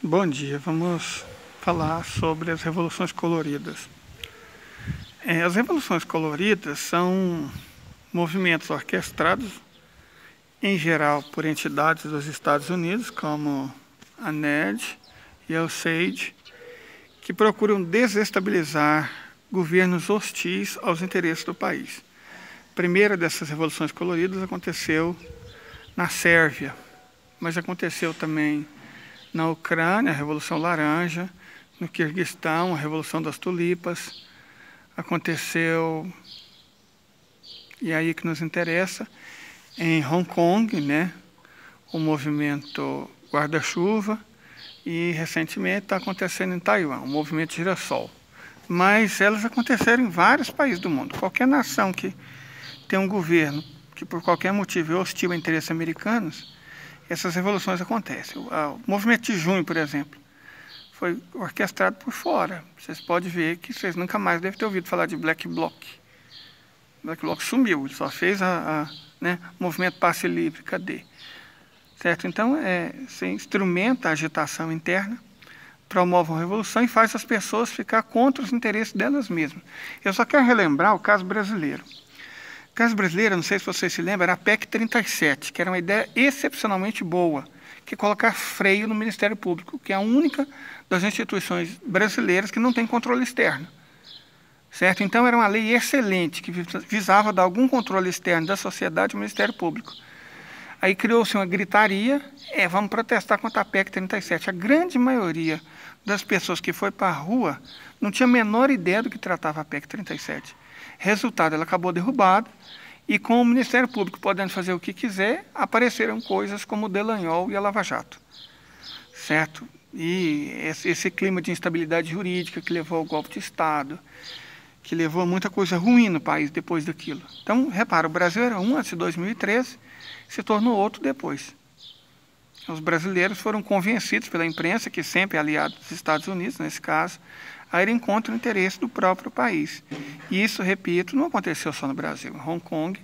Bom dia, vamos falar sobre as revoluções coloridas. As revoluções coloridas são movimentos orquestrados, em geral, por entidades dos Estados Unidos, como a NED e a USAID, que procuram desestabilizar governos hostis aos interesses do país. A primeira dessas revoluções coloridas aconteceu na Sérvia, mas aconteceu também na Ucrânia, a Revolução Laranja, no Quirguistão, a Revolução das Tulipas, aconteceu, e aí que nos interessa, em Hong Kong, né, o movimento guarda-chuva, e recentemente está acontecendo em Taiwan, o movimento girassol. Mas elas aconteceram em vários países do mundo. Qualquer nação que tem um governo que por qualquer motivo é hostil a interesses americanos, essas revoluções acontecem. O movimento de junho, por exemplo, foi orquestrado por fora. Vocês podem ver que vocês nunca mais devem ter ouvido falar de Black Bloc. Black Bloc sumiu, ele só fez movimento passe livre, cadê? Certo? Então, você instrumenta a agitação interna, promove uma revolução e faz as pessoas ficar contra os interesses delas mesmas. Eu só quero relembrar o caso brasileiro. O caso brasileiro, não sei se vocês se lembram, era a PEC 37, que era uma ideia excepcionalmente boa, que é colocar freio no Ministério Público, que é a única das instituições brasileiras que não tem controle externo. Certo? Então, era uma lei excelente, que visava dar algum controle externo da sociedade ao Ministério Público. Aí criou-se uma gritaria, vamos protestar contra a PEC 37. A grande maioria das pessoas que foi para a rua não tinha a menor ideia do que tratava a PEC 37. Resultado, ela acabou derrubada, e com o Ministério Público podendo fazer o que quiser, apareceram coisas como o Delanhol e a Lava Jato. Certo? E esse clima de instabilidade jurídica que levou ao golpe de Estado, que levou a muita coisa ruim no país depois daquilo. Então, repara, o Brasil era um antes de 2013, se tornou outro depois. Os brasileiros foram convencidos pela imprensa, que sempre é aliado dos Estados Unidos, nesse caso, a ir contra o interesse do próprio país. E isso, repito, não aconteceu só no Brasil. Em Hong Kong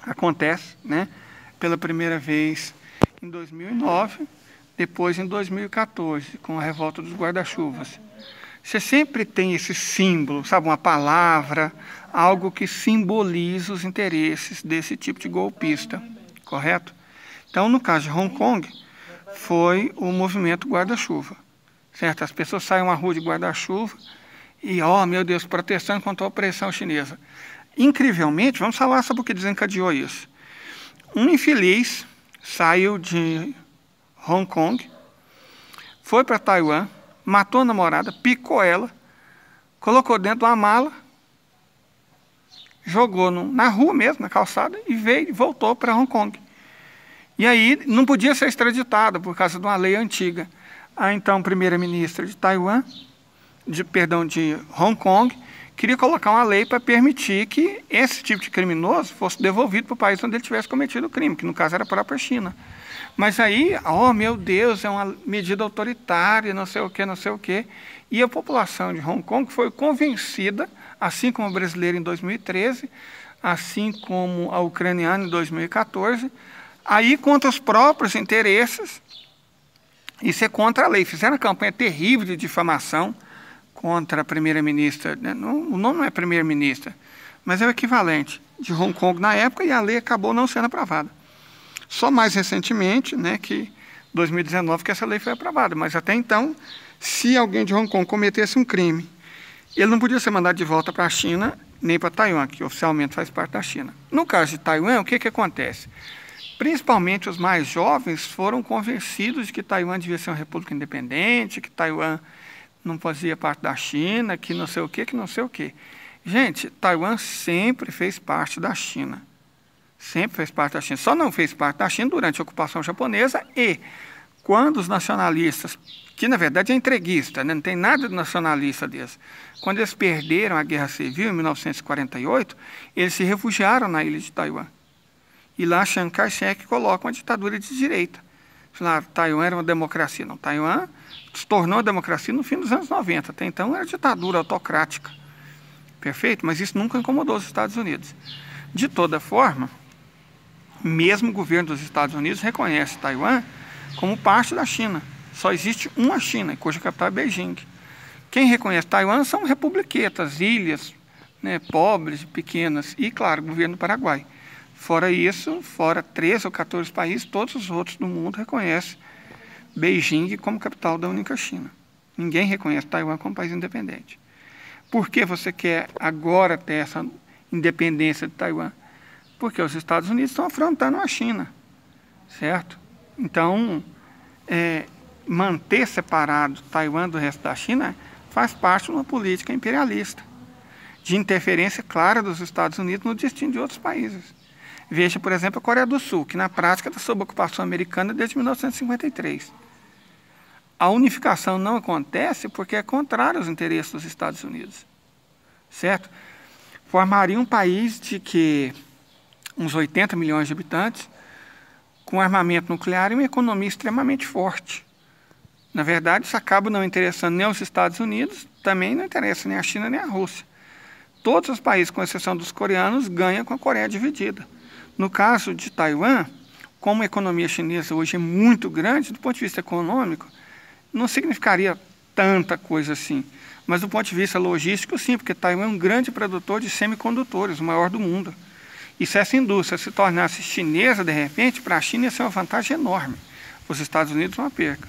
acontece, né, pela primeira vez em 2009, depois em 2014, com a revolta dos guarda-chuvas. Você sempre tem esse símbolo, sabe, uma palavra, algo que simboliza os interesses desse tipo de golpista, correto? Então, no caso de Hong Kong, foi o movimento guarda-chuva, certo? As pessoas saem à rua de guarda-chuva e, meu Deus, protestando contra a opressão chinesa. Incrivelmente, vamos falar sobre o que desencadeou isso. Um infeliz saiu de Hong Kong, foi para Taiwan, matou a namorada, picou ela, colocou dentro de uma mala, jogou na rua mesmo, na calçada, e veio e voltou para Hong Kong. E aí não podia ser extraditado por causa de uma lei antiga. A então primeira-ministra de Taiwan, de Hong Kong, queria colocar uma lei para permitir que esse tipo de criminoso fosse devolvido para o país onde ele tivesse cometido o crime, que no caso era a própria China. Mas aí, meu Deus, é uma medida autoritária, não sei o quê, não sei o quê. E a população de Hong Kong foi convencida, assim como a brasileira em 2013, assim como a ucraniana em 2014, a ir contra os próprios interesses e ser contra a lei. Fizeram uma campanha terrível de difamação contra a primeira-ministra, né? O nome não é primeira-ministra, mas é o equivalente de Hong Kong na época, e a lei acabou não sendo aprovada. Só mais recentemente, né, que 2019, que essa lei foi aprovada. Mas até então, se alguém de Hong Kong cometesse um crime, ele não podia ser mandado de volta para a China, nem para Taiwan, que oficialmente faz parte da China. No caso de Taiwan, o que acontece? Principalmente os mais jovens foram convencidos de que Taiwan devia ser uma república independente, que Taiwan não fazia parte da China, que não sei o quê, que não sei o quê. Gente, Taiwan sempre fez parte da China. Sempre fez parte da China. Só não fez parte da China durante a ocupação japonesa, e quando os nacionalistas, que na verdade é entreguista, né, não tem nada de nacionalista deles, quando eles perderam a Guerra Civil em 1948, eles se refugiaram na ilha de Taiwan. E lá Chiang Kai-shek coloca uma ditadura de direita. Falaram, Taiwan era uma democracia. Não, Taiwan se tornou uma democracia no fim dos anos 90. Até então era ditadura autocrática. Perfeito? Mas isso nunca incomodou os Estados Unidos. De toda forma, mesmo o governo dos Estados Unidos reconhece Taiwan como parte da China. Só existe uma China, cuja capital é Beijing. Quem reconhece Taiwan são republiquetas, ilhas, né, pobres, pequenas, e, claro, o governo do Paraguai. Fora isso, fora 13 ou 14 países, todos os outros do mundo reconhecem Beijing como capital da única China. Ninguém reconhece Taiwan como país independente. Por que você quer agora ter essa independência de Taiwan? Porque os Estados Unidos estão afrontando a China, certo? Então, manter separado Taiwan do resto da China faz parte de uma política imperialista, de interferência clara dos Estados Unidos no destino de outros países. Veja, por exemplo, a Coreia do Sul, que na prática está sob ocupação americana desde 1953. A unificação não acontece porque é contrário aos interesses dos Estados Unidos, certo? Formaria um país de que uns 80 milhões de habitantes, com armamento nuclear e uma economia extremamente forte. Na verdade, isso acaba não interessando nem aos Estados Unidos, também não interessa nem a China nem a Rússia. Todos os países, com exceção dos coreanos, ganham com a Coreia dividida. No caso de Taiwan, como a economia chinesa hoje é muito grande, do ponto de vista econômico, não significaria tanta coisa assim. Mas do ponto de vista logístico, sim, porque Taiwan é um grande produtor de semicondutores, o maior do mundo. E se essa indústria se tornasse chinesa, de repente, para a China ia ser uma vantagem enorme. Os Estados Unidos uma perca.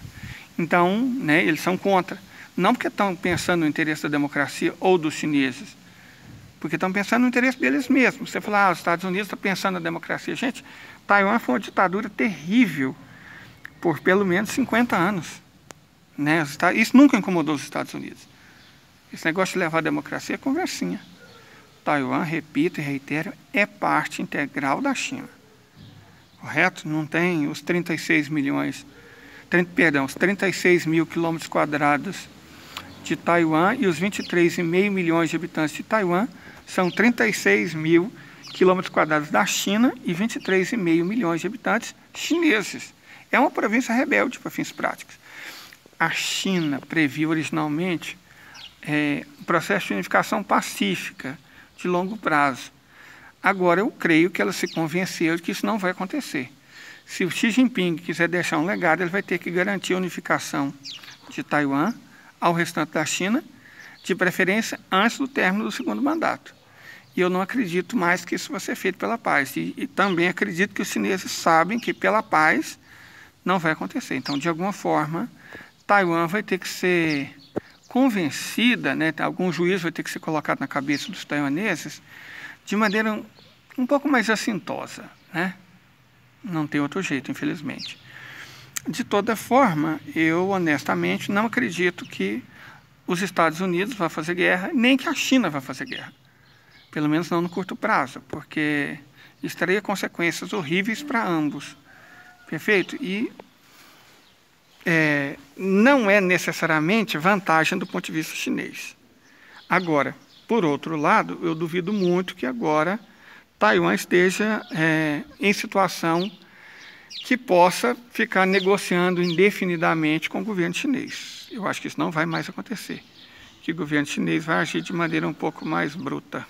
Então, né, eles são contra. Não porque estão pensando no interesse da democracia ou dos chineses, porque estão pensando no interesse deles mesmos. Você fala, os Estados Unidos estão pensando na democracia. Gente, Taiwan foi uma ditadura terrível por pelo menos 50 anos. Né? Isso nunca incomodou os Estados Unidos. Esse negócio de levar a democracia é conversinha. Taiwan, repito e reitero, é parte integral da China. Correto? Não tem os 36 mil quilômetros quadrados de Taiwan e os 23,5 milhões de habitantes de Taiwan são 36 mil quilômetros quadrados da China e 23,5 milhões de habitantes chineses. É uma província rebelde para fins práticos. A China previu originalmente um processo de unificação pacífica, de longo prazo. Agora, eu creio que ela se convenceu de que isso não vai acontecer. Se o Xi Jinping quiser deixar um legado, ele vai ter que garantir a unificação de Taiwan ao restante da China, de preferência antes do término do segundo mandato. E eu não acredito mais que isso vai ser feito pela paz. E também acredito que os chineses sabem que pela paz não vai acontecer. Então, de alguma forma, Taiwan vai ter que ser convencida, né, algum juízo vai ter que ser colocado na cabeça dos taiwaneses de maneira um pouco mais assintosa, né? Não tem outro jeito, infelizmente. De toda forma, eu honestamente não acredito que os Estados Unidos vão fazer guerra, nem que a China vá fazer guerra. Pelo menos não no curto prazo, porque isso traria consequências horríveis para ambos. Perfeito? E não é necessariamente vantagem do ponto de vista chinês. Agora, por outro lado, eu duvido muito que agora Taiwan esteja em situação que possa ficar negociando indefinidamente com o governo chinês. Eu acho que isso não vai mais acontecer, que o governo chinês vai agir de maneira um pouco mais bruta.